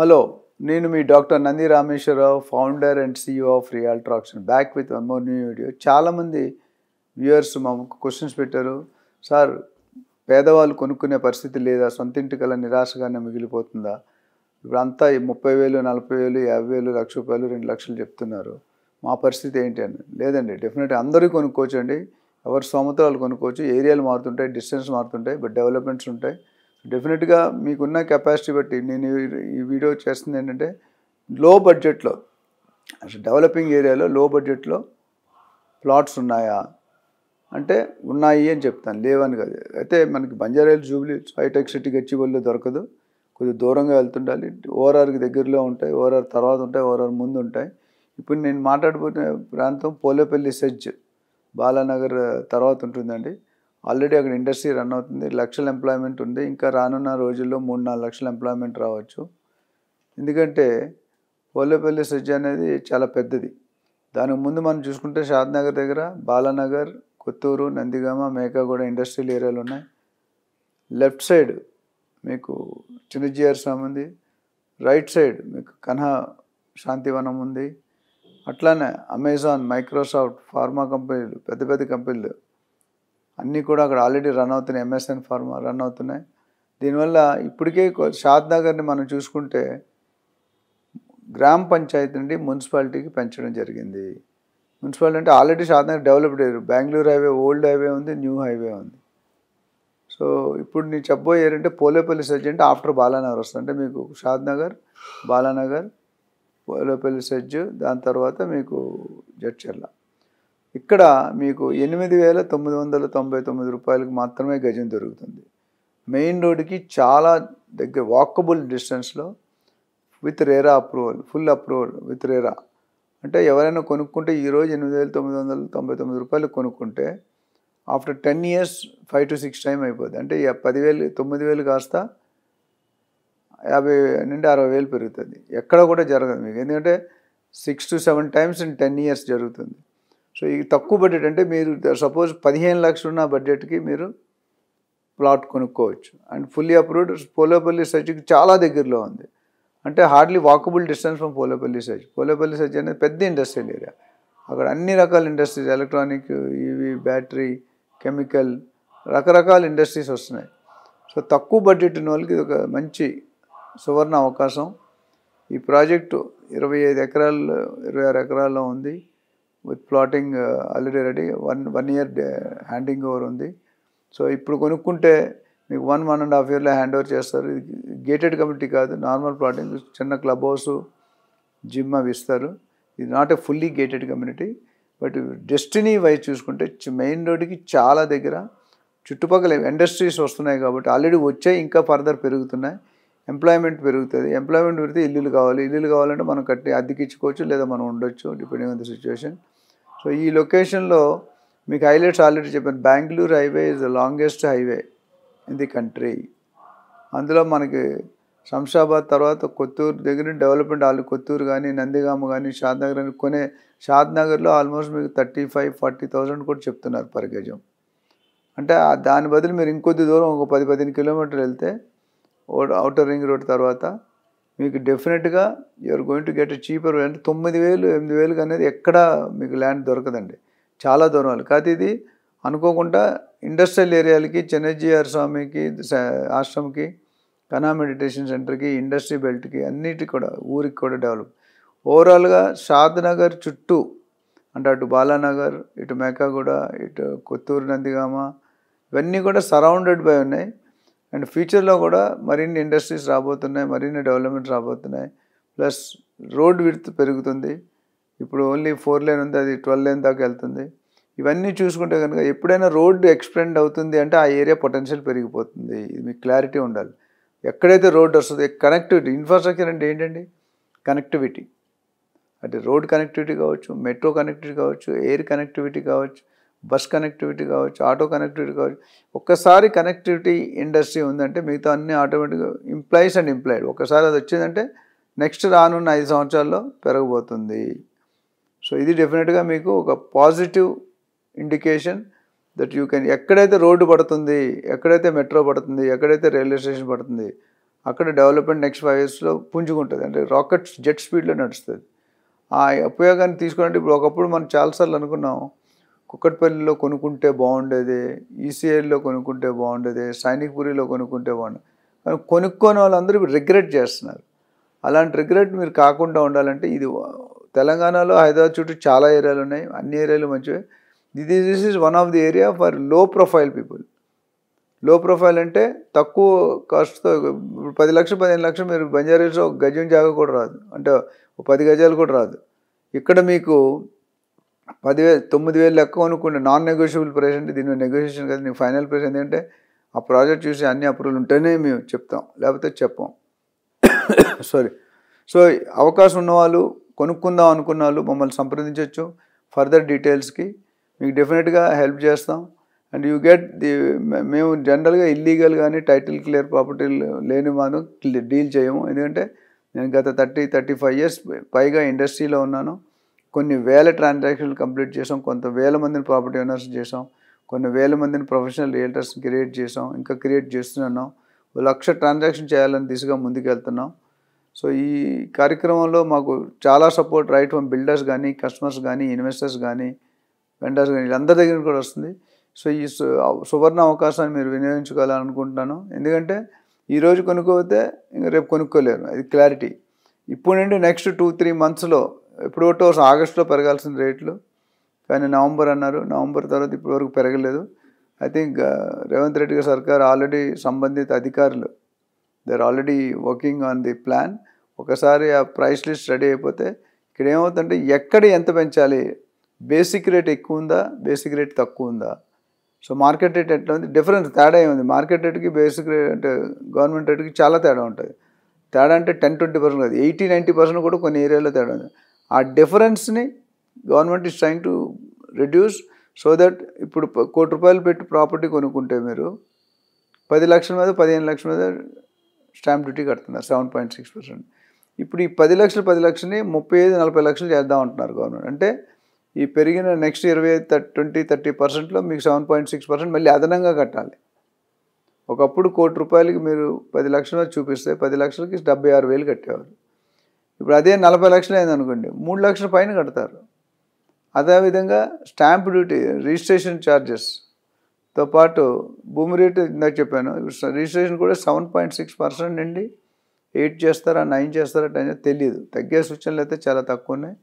Hello, నేను మీ doctor Nandi Rameshwar Rao, founder and CEO of realtor option. Back with one more new video. చాలామంది viewers మాకు questions పెట్టారు. Sir, పేదవాళ్ళు కొనుక్కునే పరిస్థితి లేదా, సొంత ఇంటికల్లా నిరాశగానే మిగిలిపోతుందా? ఇప్పుడు అంతా 30,000, 40,000, 50,000, ₹1,00,000, 2,00,000 చెప్తున్నారు. మా పరిస్థితి ఏంటి అని. లేదండి, డెఫినెట్గా అందరూ కొనుక్కోవచ్చు అండి. ఎవరి స్తోమత వాళ్ళు కొనుక్కోవచ్చు. ఏరియాలు మారుతుంటాయి, డిస్టెన్స్ మారుతుంటాయి, బట్ డెవలప్మెంట్స్ ఉంటాయి. డెఫినెట్గా మీకున్న కెపాసిటీ బట్టి నేను ఈ వీడియో చేస్తుంది ఏంటంటే, లో బడ్జెట్లో, డెవలపింగ్ ఏరియాలో లో బడ్జెట్లో ప్లాట్స్ ఉన్నాయా అంటే ఉన్నాయి అని చెప్తాను, లేవని కాదు. అయితే మనకి బంజారాహిల్స్, జూబ్లీ, హైటెక్ సిటీ, గచ్చిబౌలిలో దొరకదు. కొద్దిగా దూరంగా వెళ్తుండాలి. ఓఆర్ఆర్కి దగ్గరలో ఉంటాయి, ఓఆర్ఆర్ తర్వాత ఉంటాయి, ఓఆర్ఆర్ ముందు ఉంటాయి. ఇప్పుడు నేను మాట్లాడబోతున్న ప్రాంతం పోలేపల్లి సెజ్, బాలానగర్ తర్వాత ఉంటుందండి. ఆల్రెడీ అక్కడ ఇండస్ట్రీ రన్ అవుతుంది, లక్షల ఎంప్లాయ్మెంట్ ఉంది. ఇంకా రానున్న రోజుల్లో 3-4 లక్షల ఎంప్లాయ్మెంట్ రావచ్చు. ఎందుకంటే పోలేపల్లి సెజ్ అనేది చాలా పెద్దది. దానికి ముందు మనం చూసుకుంటే షాద్నగర్ దగ్గర బాలానగర్, కొత్తూరు, నందిగామ, మేకాగూడ ఇండస్ట్రియల్ ఏరియాలు ఉన్నాయి. లెఫ్ట్ సైడ్ మీకు చిన్నజీఆర్ ఉంది. రైట్ సైడ్ మీకు కన్హా శాంతివనం ఉంది. అట్లానే అమెజాన్, మైక్రోసాఫ్ట్, ఫార్మా కంపెనీలు, పెద్ద పెద్ద కంపెనీలు అన్నీ కూడా అక్కడ ఆల్రెడీ రన్ అవుతున్నాయి. MSN ఫార్మా రన్ అవుతున్నాయి. దీనివల్ల ఇప్పటికే షాద్నగర్ని మనం చూసుకుంటే గ్రామ పంచాయతీ నుండి మున్సిపాలిటీకి పెంచడం జరిగింది. మున్సిపాలిటీ అంటే ఆల్రెడీ షాద్నగర్ డెవలప్డ్ అయ్యారు. బెంగళూరు హైవే, ఓల్డ్ హైవే ఉంది, న్యూ హైవే ఉంది. సో ఇప్పుడు నేను చెప్పబోయేంటే పోలేపల్లి సెజ్ అంటే ఆఫ్టర్ బాలానగర్ వస్తుంది. అంటే మీకు షాద్నగర్, బాలానగర్, పోలేపల్లి సెజ్, దాని తర్వాత మీకు జడ్చర్ల. ఇక్కడ మీకు ₹8,999 మాత్రమే గజం దొరుకుతుంది. మెయిన్ రోడ్డుకి చాలా దగ్గర, వాకబుల్ డిస్టెన్స్లో, with RERA approval, full approval with RERA. అంటే ఎవరైనా కొనుక్కుంటే ఈరోజు ₹8,999 కొనుక్కుంటే ఆఫ్టర్ 10 years 5 to 6 టైం అయిపోద్ది. అంటే 10,000, 9,000 కాస్త 50,000 నుండి 60,000 పెరుగుతుంది. ఎక్కడ కూడా జరగదు మీకు, ఎందుకంటే 6 to 7 times in 10 years జరుగుతుంది. సో ఈ తక్కువ బడ్జెట్ అంటే మీరు సపోజ్ 15 లక్షలు ఉన్న బడ్జెట్కి మీరు ప్లాట్ కొనుక్కోవచ్చు. And fully approved. పోలేపల్లి సెజ్కి చాలా దగ్గరలో ఉంది. అంటే hardly walkable distance from Polepalli SEZ. Polepalli SEZ అనేది పెద్ద ఇండస్ట్రియల్ ఏరియా. అక్కడ అన్ని రకాల industries, electronic, EV, battery, chemical, రకరకాల ఇండస్ట్రీస్ వస్తున్నాయి. సో తక్కువ బడ్జెట్ ఉన్న వాళ్ళకి ఇది ఒక మంచి సువర్ణ అవకాశం. ఈ ప్రాజెక్టు 25 ఎకరాల్లో, 26 ఎకరాల్లో ఉంది. With plotting already ready. One year handing over ఉంది. సో ఇప్పుడు కొనుక్కుంటే మీకు 1.5 yearలో హ్యాండ్ ఓవర్ చేస్తారు. ఇది గేటెడ్ కమ్యూనిటీ కాదు, నార్మల్ ప్లాటింగ్. చిన్న క్లబ్ హౌస్, జిమ్ అవి ఇస్తారు. ఇది not a fully gated community. But destiny wise చూసుకుంటే మెయిన్ రోడ్డుకి చాలా దగ్గర, చుట్టుపక్కల ఇండస్ట్రీస్ వస్తున్నాయి కాబట్టి ఆల్రెడీ వచ్చాయి, ఇంకా ఫర్దర్ పెరుగుతున్నాయి. ఎంప్లాయ్మెంట్ పెరుగుతుంది. ఎంప్లాయ్మెంట్ పెరిగితే ఇల్లులు కావాలి. ఇల్లులు కావాలంటే మనం కట్టి అద్దెకిచ్చుకోవచ్చు, లేదా మనం ఉండొచ్చు, depending on the situation. So ఈ లొకేషన్లో మీకు హైలైట్స్ ఆల్రెడీ చెప్పాను. Bengaluru highway is the longest highway in the country. అందులో మనకి శంషాబాద్ తర్వాత కొత్తూరు దగ్గర డెవలప్మెంట్, ఆల్రెడీ కొత్తూరు కానీ, నందిగామ కానీ, షాద్నగర్ అని కొనే. షాద్నగర్లో ఆల్మోస్ట్ మీకు 35,000-40,000 కూడా చెప్తున్నారు పర్ గజం. అంటే దాని బదులు మీరు ఇంకొద్ది దూరం, ఒక 10-15 కిలోమీటర్లు వెళ్తే అవుటర్ రింగ్ రోడ్ తర్వాత మీకు డెఫినెట్గా you're going to get cheaper. అంటే 9,000, 8,000 అనేది ఎక్కడ మీకు ల్యాండ్ దొరకదండి, చాలా దూరం వాళ్ళు. కాదు ఇది అనుకోకుండా ఇండస్ట్రియల్ ఏరియాలకి, చెన్నజీఆర్ స్వామికి ఆశ్రమంకి, కనా మెడిటేషన్ సెంటర్కి, ఇండస్ట్రీ బెల్ట్కి, అన్నిటికి కూడా, ఊరికి కూడా డెవలప్. ఓవరాల్గా షాద్నగర్ చుట్టూ అంటే అటు బాలానగర్, ఇటు మేకాగూడ, ఇటు కొత్తూరు, నందిగామ, ఇవన్నీ కూడా సరౌండెడ్ బై ఉన్నాయి. అండ్ ఫ్యూచర్లో కూడా మరిన్ని ఇండస్ట్రీస్ రాబోతున్నాయి, మరిన్ని డెవలప్మెంట్ రాబోతున్నాయి. ప్లస్ రోడ్ విడ్త్ పెరుగుతుంది. ఇప్పుడు ఓన్లీ 4 lane ఉంది, అది 12 lane దాకా వెళ్తుంది. ఇవన్నీ చూసుకుంటే కనుక ఎప్పుడైనా రోడ్డు ఎక్స్టెండ్ అవుతుంది అంటే ఆ ఏరియా పొటెన్షియల్ పెరిగిపోతుంది. ఇది మీకు క్లారిటీ ఉండాలి. ఎక్కడైతే రోడ్డు వస్తుంది, కనెక్టివిటీ, ఇన్ఫ్రాస్ట్రక్చర్ అంటే ఏంటండి? కనెక్టివిటీ. అంటే రోడ్ కనెక్టివిటీ కావచ్చు, మెట్రో కనెక్టివిటీ కావచ్చు, ఎయిర్ కనెక్టివిటీ కావచ్చు, బస్ కనెక్టివిటీ కావచ్చు, ఆటో కనెక్టివిటీ కావచ్చు. ఒక్కసారి కనెక్టివిటీ ఇండస్ట్రీ ఉందంటే మిగతా అన్నీ ఆటోమేటిక్గా ఇంప్లాయీస్ అండ్ ఎంప్లాయిడ్. ఒకసారి అది వచ్చిందంటే నెక్స్ట్ రానున్న 5 సంవత్సరాల్లో పెరగబోతుంది. సో ఇది డెఫినెట్గా మీకు ఒక positive indication that you can. ఎక్కడైతే రోడ్డు పడుతుంది, ఎక్కడైతే మెట్రో పడుతుంది, ఎక్కడైతే రైల్వే స్టేషన్ పడుతుంది, అక్కడ డెవలప్మెంట్ నెక్స్ట్ 5 yearsలో పుంజుకుంటుంది. అంటే రాకెట్ జెట్ స్పీడ్లో నడుస్తుంది. ఆ ఉపయోగాన్ని తీసుకోవాలంటే ఇప్పుడు ఒకప్పుడు మనం చాలాసార్లు అనుకున్నాం కుక్కట్పల్లిలో కొనుక్కుంటే బాగుండేది, ఈసీఐలో కొనుక్కుంటే బాగుండేది, సైనిక్పురిలో కొనుక్కుంటే బాగుండేది. కానీ కొనుక్కోని వాళ్ళందరూ ఇప్పుడు రిగ్రెట్ చేస్తున్నారు. అలాంటి రిగ్రెట్ మీరు కాకుండా ఉండాలంటే ఇది తెలంగాణలో హైదరాబాద్ చుట్టూ చాలా ఏరియాలు ఉన్నాయి, అన్ని ఏరియాలు మంచివే. This is one of the area for లో ప్రొఫైల్ పీపుల్. లో ప్రొఫైల్ అంటే తక్కువ కాస్ట్తో 10 లక్షలు 15 లక్షలు మీరు బంజారాహిల్స్లో ఒక గజం జాగా కూడా రాదు, అంటే 10 గజాలు కూడా రాదు. ఇక్కడ మీకు 10,000 9,000 లెక్క కొనుక్కుంటే నాన్ నెగోషియబుల్ ప్రైస్. అంటే దీని నెగోషియేషన్ కదా, నీకు ఫైనల్ ప్రైస్ ఎందుకంటే ఆ ప్రాజెక్ట్ చూసి అన్ని అప్రూవల్ ఉంటేనే మేము చెప్తాం, లేకపోతే చెప్పాం. సారీ. సో అవకాశం ఉన్నవాళ్ళు, కొనుక్కుందాం అనుకున్న వాళ్ళు మమ్మల్ని సంప్రదించవచ్చు. ఫర్దర్ డీటెయిల్స్కి మీకు డెఫినెట్గా హెల్ప్ చేస్తాం. అండ్ యూ గెట్ మేము జనరల్గా ఇల్లీగల్ కానీ టైటిల్ క్లియర్ ప్రాపర్టీ లేని మనం డీల్ చేయము. ఎందుకంటే నేను గత 35 years పైగా ఇండస్ట్రీలో ఉన్నాను. కొన్ని వేల ట్రాన్సాక్షన్లు కంప్లీట్ చేసాం, కొంత వేల మందిని ప్రాపర్టీ ఓనర్స్ చేసాం, కొన్ని వేల మందిని ప్రొఫెషనల్ రియల్టర్స్ క్రియేట్ చేసాం, ఇంకా క్రియేట్ చేస్తున్నాం. 1,00,000 ట్రాన్సాక్షన్ చేయాలని దిశగా ముందుకెళ్తున్నాం. సో ఈ కార్యక్రమంలో మాకు చాలా సపోర్ట్ రైట్ ఫ్రమ్ బిల్డర్స్ కానీ, కస్టమర్స్ కానీ, ఇన్వెస్టర్స్ కానీ, వెండర్స్ కానీ, వీళ్ళందరి దగ్గర కూడా వస్తుంది. సో ఈ సువర్ణ అవకాశాన్ని మీరు వినియోగించుకోవాలనుకుంటున్నాను. ఎందుకంటే ఈరోజు కొనుక్కోతే ఇంకా రేపు కొనుక్కోలేరు, అది క్లారిటీ. ఇప్పుడు నుండి నెక్స్ట్ 2-3 monthsలో ఎప్పుడో ఆగస్టులో పెరగాల్సిన రేట్లు, కానీ నవంబర్ అన్నారు, నవంబర్ తర్వాత ఇప్పటివరకు పెరగలేదు. ఐ థింక్ రేవంత్ రెడ్డి గారి సర్కార్ ఆల్రెడీ సంబంధిత అధికారులు they are already working on the plan. ఒకసారి ఆ ప్రైస్ లిస్ట్ రెడీ అయిపోతే ఇక్కడ ఏమవుతుందంటే ఎక్కడ ఎంత పెంచాలి, బేసిక్ రేట్ ఎక్కువ ఉందా, బేసిక్ రేట్ తక్కువ ఉందా, సో మార్కెట్ రేట్ ఎట్లా ఉంది, డిఫరెన్స్ తేడా ఏముంది. మార్కెట్ రేట్కి బేసిక్ రేట్ అంటే గవర్నమెంట్ రేట్కి చాలా తేడా ఉంటుంది. తేడా అంటే 10-20% కాదు, 80-90% కూడా కొన్ని ఏరియాలో తేడా ఉంది. ఆ డిఫరెన్స్ని government is trying to reduce so that ఇప్పుడు 1 కోటి రూపాయలు పెట్టి ప్రాపర్టీ కొనుక్కుంటే మీరు 10 లక్షల మీద 15 లక్షల మీద స్టాంప్ డ్యూటీ కడుతున్నారు 7.6%. ఇప్పుడు ఈ 10 లక్షలని 35-40 లక్షలు చేద్దాం అంటున్నారు గవర్నమెంట్. అంటే ఈ పెరిగిన నెక్స్ట్ 20-30%లో మీకు 7.6% మళ్ళీ అదనంగా కట్టాలి. ఒకప్పుడు 1 కోటి రూపాయలకి మీరు 10 లక్షలు చూపిస్తే 10 లక్షలకి 76,000 కట్టేవారు. ఇప్పుడు అదే 40 లక్షలు అయిందనుకోండి, 3 లక్షల పైన కడతారు. అదేవిధంగా స్టాంప్ డ్యూటీ, రిజిస్ట్రేషన్ ఛార్జెస్తో పాటు భూమి రేటు ఇందాక చెప్పాను, రిజిస్ట్రేషన్ కూడా 7.6% నుండి 8 చేస్తారా 9 చేస్తారా 10 తెలియదు. తగ్గే సూచనలు అయితే చాలా తక్కువ ఉన్నాయి.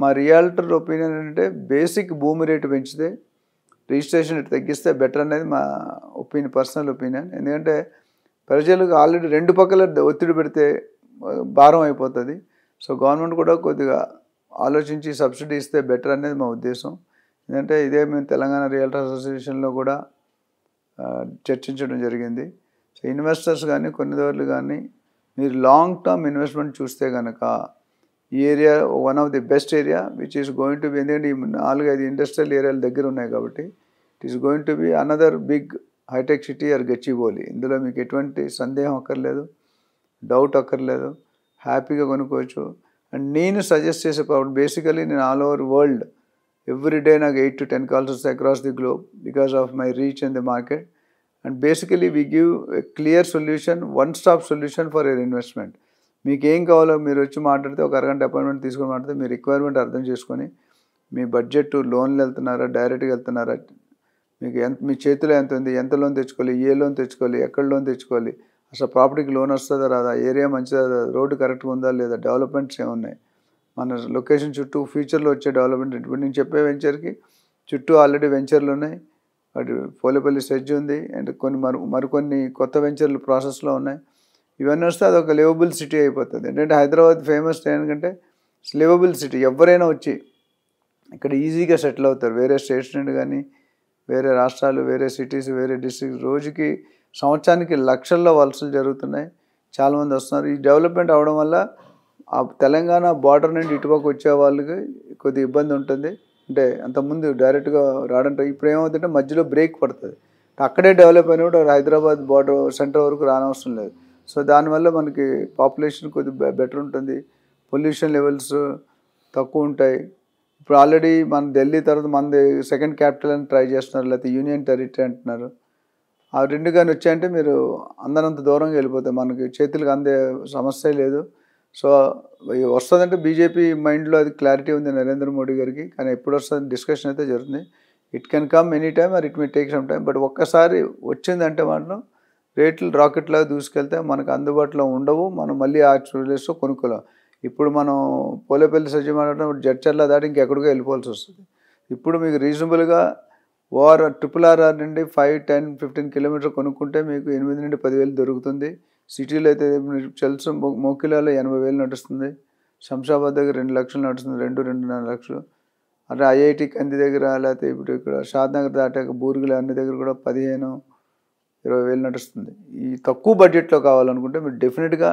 మా రియాల్టర్ ఒపీనియన్ ఏంటంటే బేసిక్ భూమి రేటు పెంచితే రిజిస్ట్రేషన్ రేటు తగ్గిస్తే బెటర్ అనేది మా పర్సనల్ ఒపీనియన్. ఎందుకంటే ప్రజలకు ఆల్రెడీ 2 పక్కల ఒత్తిడి పెడితే భారం అయిపోతుంది. సో గవర్నమెంట్ కూడా కొద్దిగా ఆలోచించి సబ్సిడీ ఇస్తే బెటర్ అనేది మా ఉద్దేశం. ఎందుకంటే ఇదే మేము తెలంగాణ రియల్టర్ అసోసియేషన్లో కూడా చర్చించడం జరిగింది. సో ఇన్వెస్టర్స్ కానీ కొన్నిదారులు కానీ మీరు లాంగ్ టర్మ్ ఇన్వెస్ట్మెంట్ చూస్తే కనుక ఈ area one of the best area which is going to be, ఎందుకంటే ఈ 4-5 ఇండస్ట్రియల్ ఏరియాలు దగ్గర ఉన్నాయి కాబట్టి it is going to be another big హైటెక్ సిటీ ఆర్ గచ్చిబౌలి. ఇందులో మీకు ఎటువంటి సందేహం అక్కర్లేదు, డౌట్ అక్కర్లేదు, హ్యాపీగా కొనుక్కోవచ్చు. అండ్ నేను సజెస్ట్ చేసే ప్రాపర్టీ బేసికలీ నేను all over world every day నాకు 8-10 calls వస్తాయి across the globe because of my reach in the market. And basically we give a clear solution, one stop solution for your investment. మీకు ఏం కావాలో మీరు వచ్చి మాట్లాడితే ఒక అరగంట అపాయింట్మెంట్ తీసుకొని మాట్లాడితే మీ రిక్వైర్మెంట్ అర్థం చేసుకొని మీ బడ్జెట్ లోన్లు వెళ్తున్నారా డైరెక్ట్గా వెళ్తున్నారా, మీకు మీ చేతిలో ఎంత ఉంది, ఎంత లోన్ తెచ్చుకోవాలి, ఏ లోన్ తెచ్చుకోవాలి, ఎక్కడ లోన్ తెచ్చుకోవాలి, అసలు ప్రాపర్టీకి లోన్ వస్తుందా రాదా, ఏరియా మంచిదా, రోడ్డు కరెక్ట్గా ఉందా లేదా, డెవలప్మెంట్స్ ఏమున్నాయి, మన లొకేషన్ చుట్టూ ఫ్యూచర్లో వచ్చే డెవలప్మెంట్. ఇప్పుడు నేను చెప్పే వెంచర్కి చుట్టూ ఆల్రెడీ వెంచర్లు ఉన్నాయి, అటు పోలేపల్లి సెడ్జ్ ఉంది, అండ్ మరికొన్ని కొత్త వెంచర్లు ప్రాసెస్లో ఉన్నాయి. ఇవన్నీ వస్తే అదొక లివబుల్ సిటీ అయిపోతుంది. ఏంటంటే హైదరాబాద్ ఫేమస్ ఎందుకంటే లివబుల్ సిటీ, ఎవరైనా వచ్చి ఇక్కడ ఈజీగా సెటిల్ అవుతారు. వేరే స్టేట్స్ నుండి కానీ, వేరే రాష్ట్రాలు, వేరే సిటీస్, వేరే డిస్ట్రిక్ట్స్, రోజుకి సంవత్సరానికి లక్షల్లో వలసలు జరుగుతున్నాయి. చాలామంది వస్తున్నారు. ఈ డెవలప్మెంట్ అవడం వల్ల ఆ తెలంగాణ బార్డర్ నుండి ఇటుపక్క వచ్చే వాళ్ళకి కొద్దిగా ఇబ్బంది ఉంటుంది. అంటే అంతకుముందు డైరెక్ట్గా రావడంటే ఇప్పుడు ఏమవుతుందంటే మధ్యలో బ్రేక్ పడుతుంది. అక్కడే డెవలప్ అయినప్పుడు హైదరాబాద్ బార్డర్ సెంటర్ వరకు రానవసరం లేదు. సో దానివల్ల మనకి పాపులేషన్ కొద్దిగా బెటర్ ఉంటుంది, పొల్యూషన్ లెవెల్స్ తక్కువ ఉంటాయి. ఇప్పుడు ఆల్రెడీ మన ఢిల్లీ తర్వాత మనది సెకండ్ క్యాపిటల్ అని ట్రై చేస్తున్నారు, లేకపోతే యూనియన్ టెరిటరీ అంటున్నారు. ఆ 2 గాని వచ్చాయంటే మీరు అందనంత దూరంగా వెళ్ళిపోతాయి. మనకి చేతులకు అందే సమస్యే లేదు. సో, వస్తదంటే బీజేపీ మైండ్‌లో అది క్లారిటీ ఉంది నరేంద్ర మోడీ గారికి. కానీ ఎప్పుడొస్తదని డిస్కషన్ అయితే జరుగుతుంది. It can come any time or it may take some time. But ఒక్కసారి వచ్చిందంటే మాత్రం రేట్లు రాకెట్‌లాగా దూసుకెళ్తే మనకు అందుబాటులో ఉండవు. మనం మళ్ళీ ఆ ప్లేస్‌లో కొనుక్కోలేం. ఇప్పుడు మనం పోలేపల్లి సత్యనారాయణ జడ్చర్ల దాటి ఇంకెక్కడికో వెళ్ళిపోవాల్సొస్తది. ఇప్పుడు మీకు రీజనబుల్‌గా ట్రిపుల్ ఆర్ఆర్ నుండి 5, 10, 15 కిలోమీటర్లు కొనుక్కుంటే మీకు 8,000-10,000 దొరుకుతుంది. సిటీలో అయితే మీకు తెలుసు మోకిలాలో 80,000 నడుస్తుంది. శంషాబాద్ దగ్గర 2,00,000 నడుస్తుంది. 2, 2.5 లక్షలు. అదే ఐఐటి కంది దగ్గర లేకపోతే ఇప్పుడు ఇక్కడ షాద్‌నగర్ దాటాక బూర్గుల అన్ని దగ్గర కూడా 15, 20,000 నడుస్తుంది. ఈ తక్కువ బడ్జెట్‌లో కావాలనుకుంటే మీరు డెఫినెట్‌గా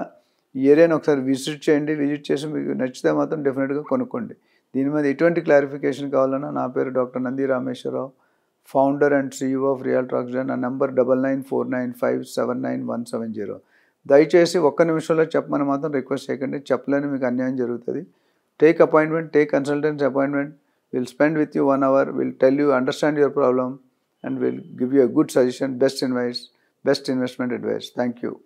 ఈ ఏరియాని ఒకసారి విజిట్ చేయండి. విజిట్ చేసి మీకు నచ్చితే మాత్రం డెఫినెట్‌గా కొనుక్కోండి. దీని మీద ఎటువంటి క్లారిఫికేషన్ కావాలన్నా నా పేరు doctor Nandi Rameshwar Rao, founder and CEO of Realty Oxygen. నా నంబర్ 9949579170. దయచేసి ఒక్క నిమిషంలో చెప్పమని మాత్రం రిక్వెస్ట్ చేయకండి. చెప్పలేని మీకు అన్యాయం జరుగుతుంది. Take appointment, take consultancy appointment. We'll spend with you 1 hour. We'll tell you, understand your problem, and we'll give you a good suggestion, best investment advice. Thank you.